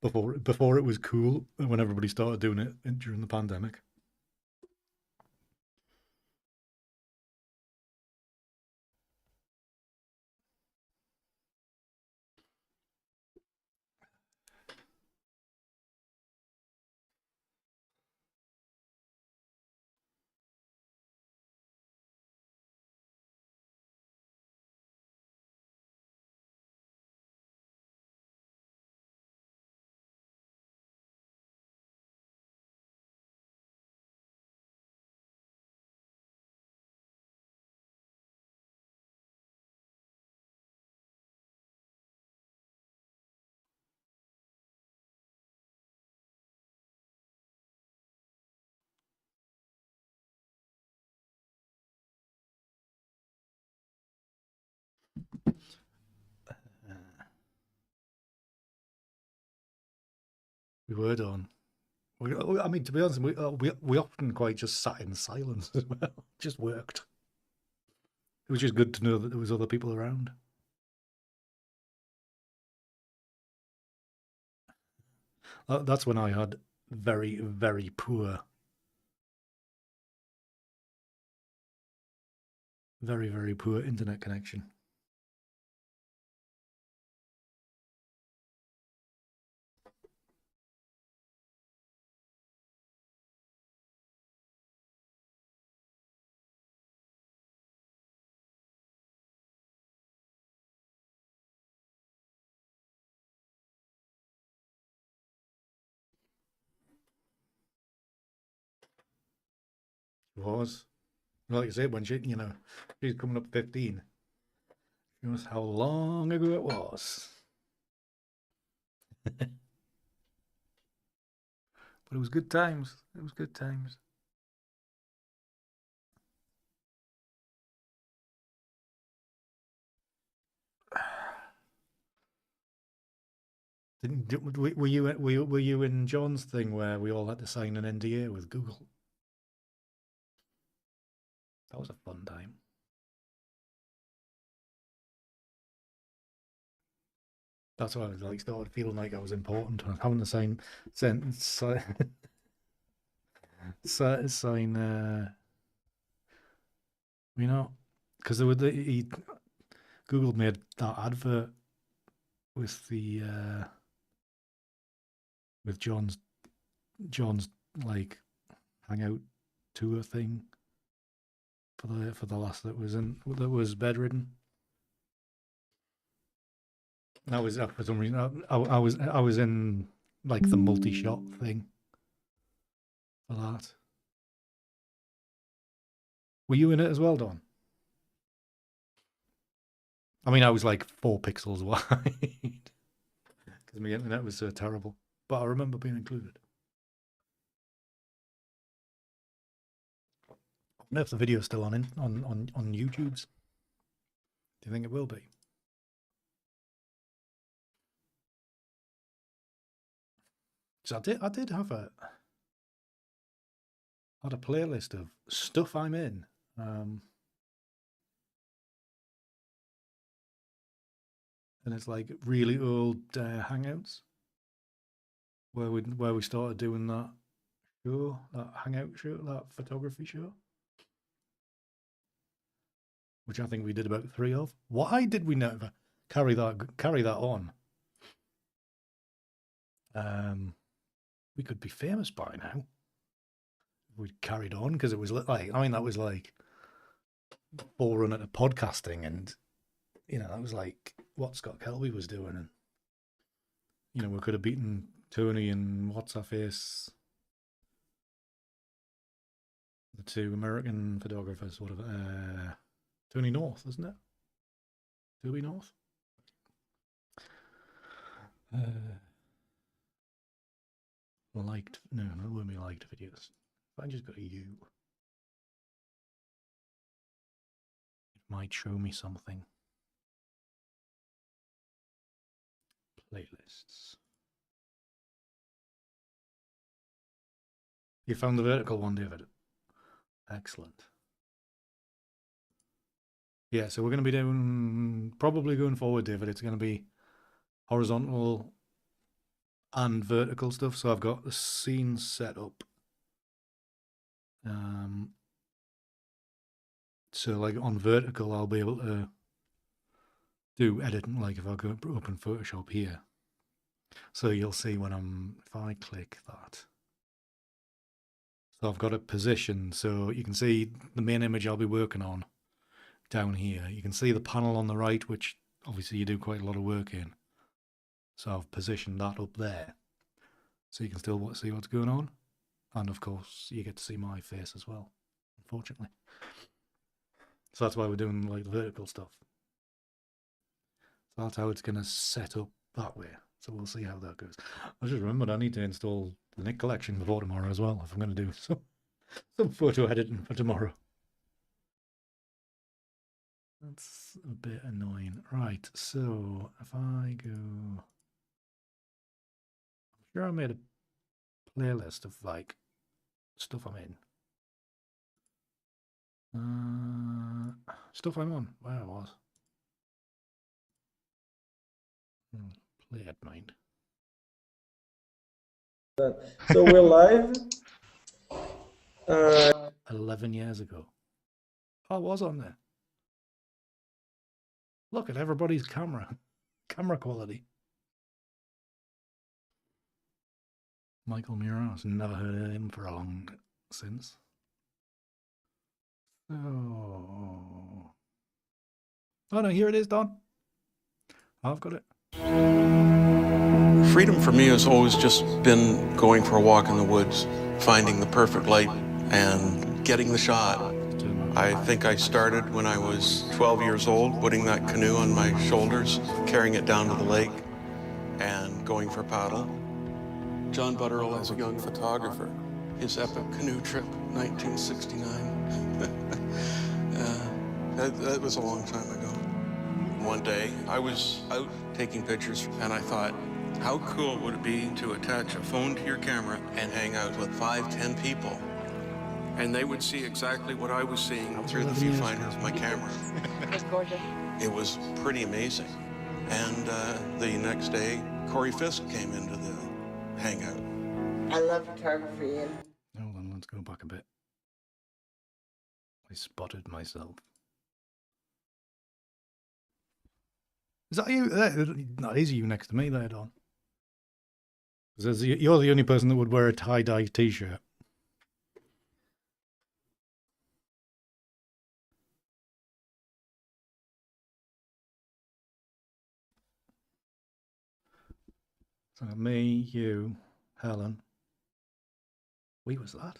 before it was cool, when everybody started doing it during the pandemic. We were on. I mean, to be honest, we often quite just sat in silence as well. Just worked. It was just good to know that there was other people around. That's when I had very, very poor, very, very poor internet connection. It was. Like I said, when she, she's coming up 15. She knows how long ago it was. But it was good times. It was good times. Were you in John's thing where we all had to sign an NDA with Google? That was a fun time. That's why I was like started feeling like I was important. I was having to sign because Google made that advert with the with John's like Hangout tour thing for the last that was bedridden. I was for some reason I was in like the multi-shot thing for that. Were you in it as well, Don? I mean, I was like 4 pixels wide because my internet was so terrible. But I remember being included. I don't know if the video's still on YouTube's. Do you think it will be? So I did have a playlist of stuff I'm in. And it's like really old Hangouts where we started doing that show, that Hangout show, that photography show, which I think we did about 3 of. Why did we never carry that on? We could be famous by now if we'd carried on, because it was like, I mean, that was like forerunner to podcasting, and that was like what Scott Kelby was doing, and we could have beaten Tony and what's her face, the 2 American photographers, whatever. Tony North, isn't it? Toby North. Liked when we liked videos. If I just got a U, it might show me something. Playlists. You found the vertical one, David. Excellent. Yeah, so we're going to be doing, probably going forward, David, it's going to be horizontal and vertical stuff. So I've got the scene set up. So like on vertical, I'll be able to do editing, like if I go open Photoshop here. So you'll see when if I click that. So I've got it positioned so you can see the main image I'll be working on down here. You can see the panel on the right, which obviously you do quite a lot of work in. So I've positioned that up there, so you can still see what's going on. And of course, you get to see my face as well, unfortunately. So that's why we're doing like the vertical stuff. So that's how it's going to set up that way. So we'll see how that goes. I just remembered I need to install the NIK Collection before tomorrow as well, if I'm going to do some photo editing for tomorrow. That's a bit annoying. Right, so if I go... I'm sure I made a playlist of like stuff I'm in. Stuff I'm on. Where I was. Play at mind. So we're live. 11 years ago. I was on there. Look at everybody's camera quality. Michael Muras, never heard of him for a long since. Oh no, here it is, Don. I've got it. Freedom for me has always just been going for a walk in the woods, finding the perfect light and getting the shot. I think I started when I was 12 years old, putting that canoe on my shoulders, carrying it down to the lake, and going for paddle. John Butterall as a young photographer, his epic canoe trip, 1969. That was a long time ago. One day, I was out taking pictures, and I thought, how cool would it be to attach a phone to your camera and hang out with 5-10 people? And they would see exactly what I was seeing through the viewfinder of my camera. It was gorgeous. It was pretty amazing. And the next day, Corey Fisk came into the Hangout. I love photography and Hold on, let's go back a bit. I spotted myself. Is that you? That is you next to me there, Don. Because you're the only person that would wear a tie-dye t-shirt. So me, you, Helen. Was that?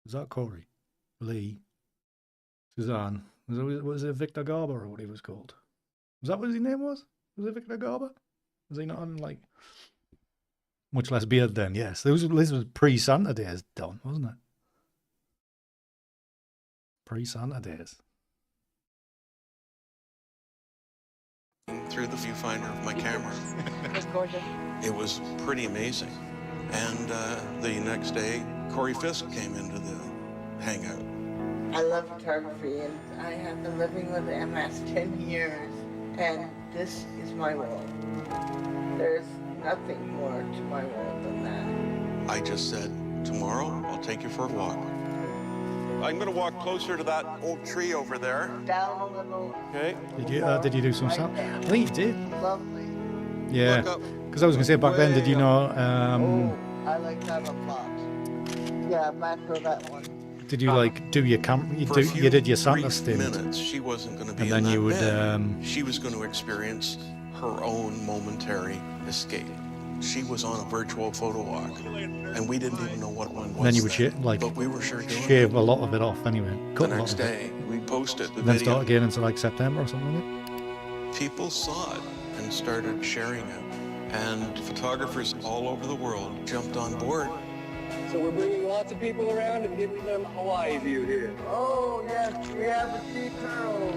Was that Corey? Lee? Suzanne? Was it Victor Garber or what he was called? Was that what his name was? Was it Victor Garber? Was he not on, like, much less beard then? Yes. This was pre-Santa days, Don, wasn't it? Pre-Santa days. Through the viewfinder of my camera. It was gorgeous. It was pretty amazing. And the next day, Corey Fisk came into the Hangout. I love photography and I have been living with MS 10 years and this is my world. There's nothing more to my world than that. I just said, tomorrow I'll take you for a walk. I'm going to walk closer to that old tree over there. Down a little. Okay. Did you do some stuff? I think you did. Lovely. Yeah. Because I was going to say back then, did you know... I like that a lot. Yeah, macro that one. Did you like do your camp? You did your Santa stint. Minutes, she wasn't going to be and in then you that would. bed. She was going to experience her own momentary escape. She was on a virtual photo walk, and we didn't even know what one was. And then you would but we were sure shave a lot of it off anyway. The next day, we posted the and then video. start again until like September or something like that. People saw it and started sharing it, and photographers all over the world jumped on board. So we're bringing lots of people around and giving them a Hawaii view here. Oh, yes, we have a sea turtle.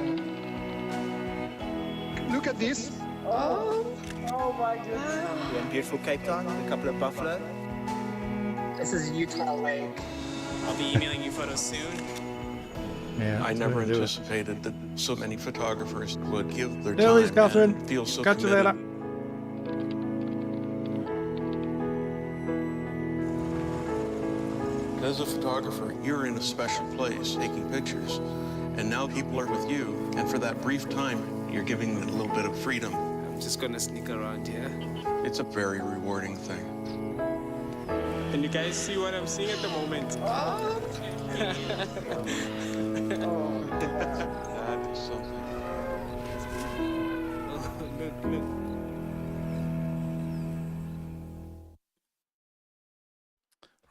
Look at this. Oh my goodness. We're in beautiful Cape Town with a couple of buffalo. This is Utah Lake. I'll be emailing you photos soon. Yeah, I never anticipated that so many photographers would give their There is time Catherine. and feel so Catch you committed. later. As a photographer, you're in a special place taking pictures, and now people are with you, and for that brief time, you're giving them a little bit of freedom. I'm just gonna sneak around here. It's a very rewarding thing. Can you guys see what I'm seeing at the moment? That is something. Look.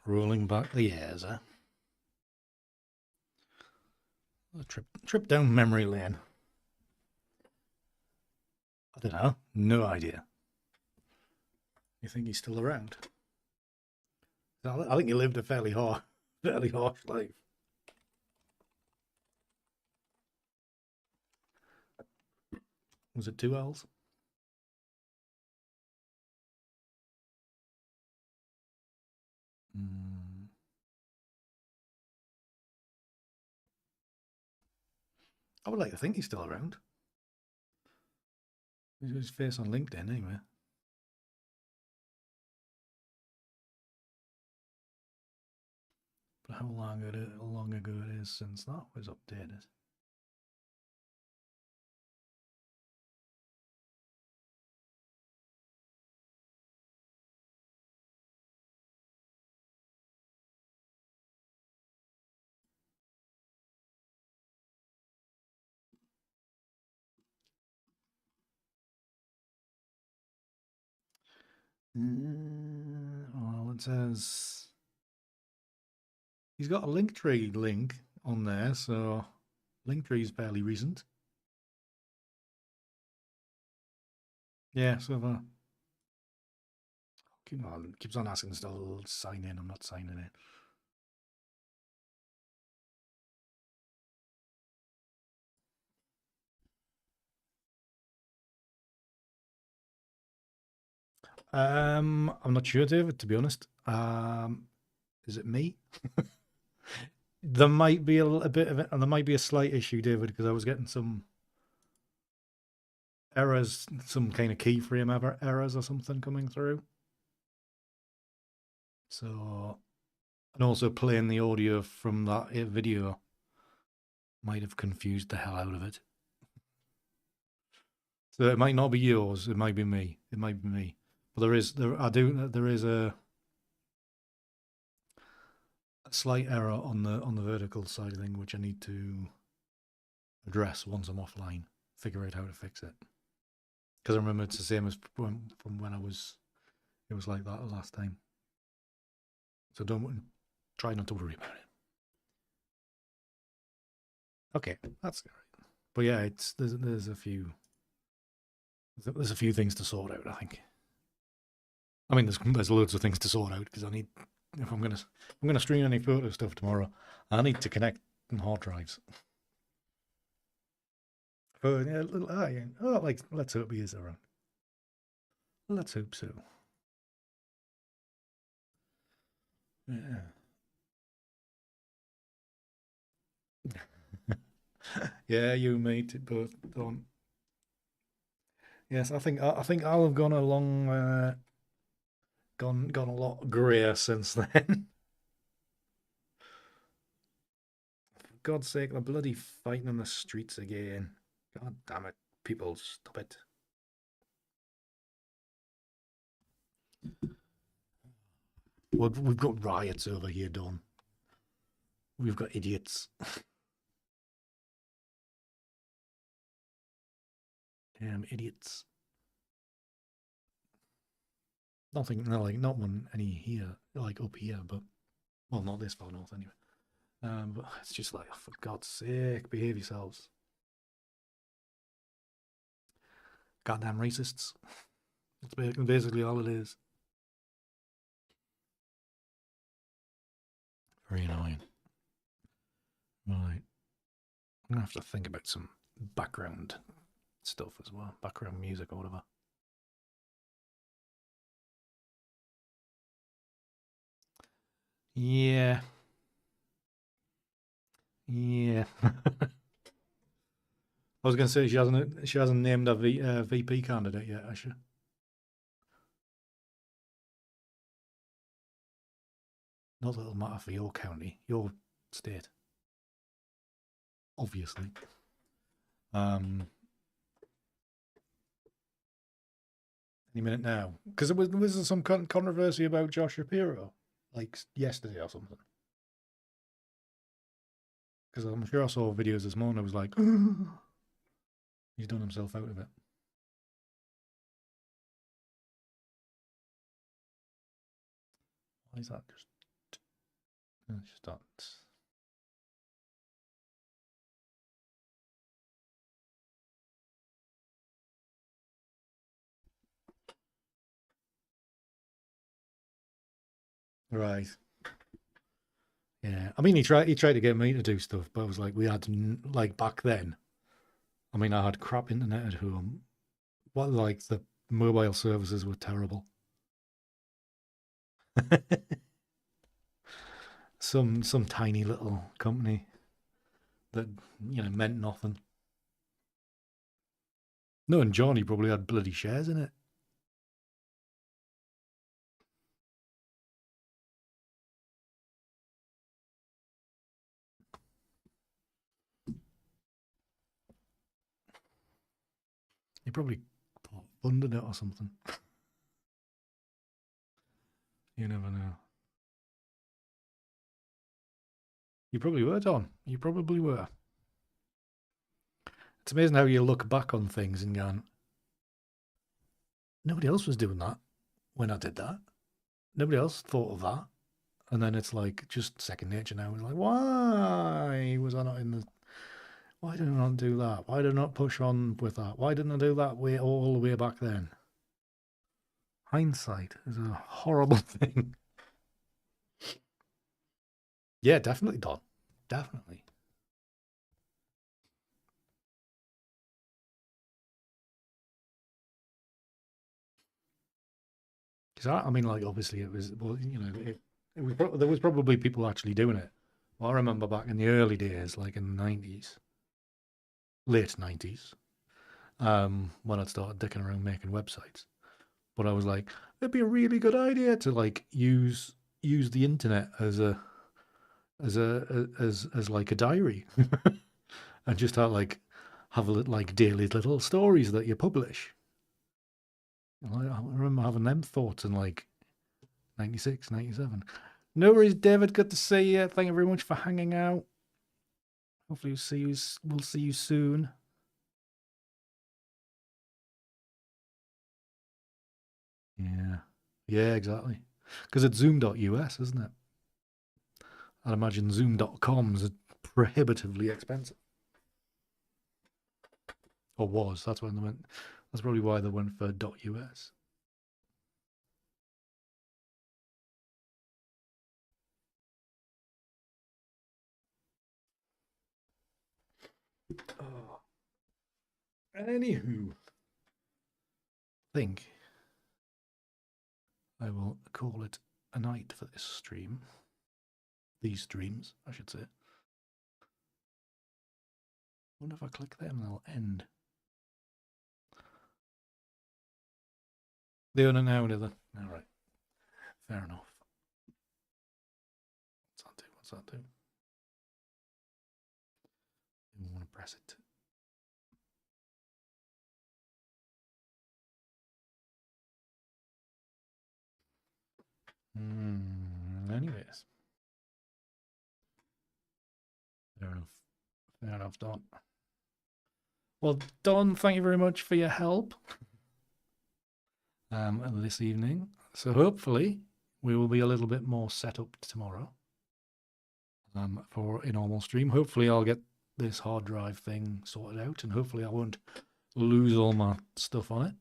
Rolling back the years, huh? A trip down memory lane. I don't know. No idea. You think he's still around? I think he lived a fairly harsh life. Was it 2 L's? I would like to think he's still around. He's got his face on LinkedIn anyway. But how long ago it is since that was updated? Well, it says He's got a Linktree link on there, so Linktree is fairly recent. Yeah, so far. Keeps on asking still sign in. I'm not signing in. I'm not sure, David, to be honest. Is it me? There might be a bit of it, and there might be a slight issue, David, because I was getting some errors, some kind of keyframe errors or something coming through. So, and also playing the audio from that video might have confused the hell out of it. So it might not be yours. It might be me. It might be me. But there is a slight error on the vertical side of thing, which I need to address once I'm offline. Figure out how to fix it. Because I remember it's the same as from when it was like that the last time. So try not to worry about it. Okay, that's all right. But yeah, there's a few things to sort out, I think. I mean, there's loads of things to sort out because I need, if I'm gonna stream any photo stuff tomorrow, I need to connect hard drives. But yeah, let's hope he is around. Let's hope so. Yeah. Yeah, you mate, both don't. Yes, I think I'll have gone along. Gone a lot greyer since then. For God's sake, the bloody fighting in the streets again. God damn it, people, stop it. Well, we've got riots over here, Don. We've got idiots. Damn idiots. Nothing, no, like not one any here, like up here, but well, not this far north anyway. But it's just like, oh, for God's sake, behave yourselves. Goddamn racists. That's basically all it is. Very annoying. Right. I'm gonna have to think about some background stuff as well, background music or whatever. Yeah. Yeah. I was going to say she hasn't named a VP candidate yet, has she? Not that it'll matter for your county, your state. Obviously. Any minute now. Because was some controversy about Josh Shapiro, like yesterday or something. Because I'm sure I saw videos this morning. I was like, he's done himself out of it. Why is that just that? Right. Yeah. I mean, he tried to get me to do stuff, but I was like, we had like back then. I mean, I had crap internet at home. Like the mobile services were terrible. some tiny little company that meant nothing. No, and Johnny probably had bloody shares in it. He probably funded it or something. You never know. You probably were, Don. You probably were. It's amazing how you look back on things and go, nobody else was doing that when I did that. Nobody else thought of that. And then it's like just second nature now. It's like, why was I not in the... Why did I not do that? Why did I not push on with that? Why didn't I do that way all the way back then? Hindsight is a horrible thing. Yeah, definitely, Don. Definitely. Because I mean, like, obviously it was, well, you know, it was there was probably people actually doing it. Well, I remember back in the early days, like in the 90s, late 90s, when I'd started dicking around making websites. But I was like, it'd be a really good idea to like use the internet as like a diary, and just have like daily little stories that you publish. I remember having them thoughts in like 96, 97. No worries, David. Good to see you. Thank you very much for hanging out. Hopefully we'll see you soon. Yeah, exactly. Because it's zoom.us, isn't it? I'd imagine zoom.com's prohibitively expensive. Or was. That's when they went. That's probably why they went for .us. Oh. Anywho, I think I will call it a night for this stream. These streams, I should say. I wonder if I click them, they'll end. They don't know, do they? All right. Fair enough. What's that do? I want to press it. Anyways. Fair enough, Don. Well, Don, thank you very much for your help this evening. So hopefully we will be a little bit more set up tomorrow for a normal stream. Hopefully I'll get this hard drive thing sorted out, and hopefully I won't lose all my stuff on it,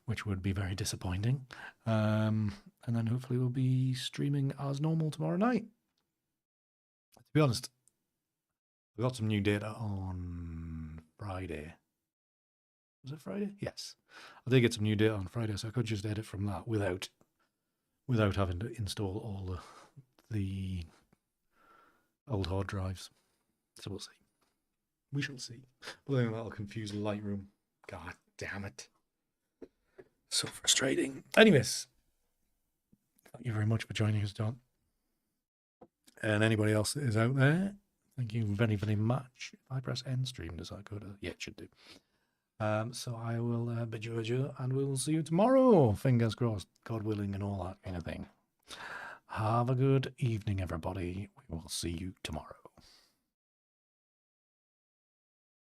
which would be very disappointing. And then hopefully we'll be streaming as normal tomorrow night. To be honest, I got some new data on Friday. Was it Friday? Yes. I did get some new data on Friday, so I could just edit from that without having to install all the old hard drives. So we'll see. We shall see. But then that'll confuse Lightroom. God damn it. So frustrating. Anyways, thank you very much for joining us, John. And anybody else that is out there, thank you very, very much. If I press end stream, does that go to... Yeah, it should do. So I will bid you adieu, and we will see you tomorrow. Fingers crossed, God willing, and all that kind of thing. Have a good evening, everybody. We will see you tomorrow.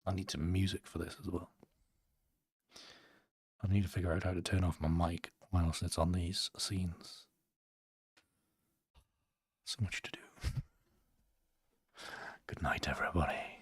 I need some music for this as well. I need to figure out how to turn off my mic whilst it's on these scenes. So much to do. Good night, everybody.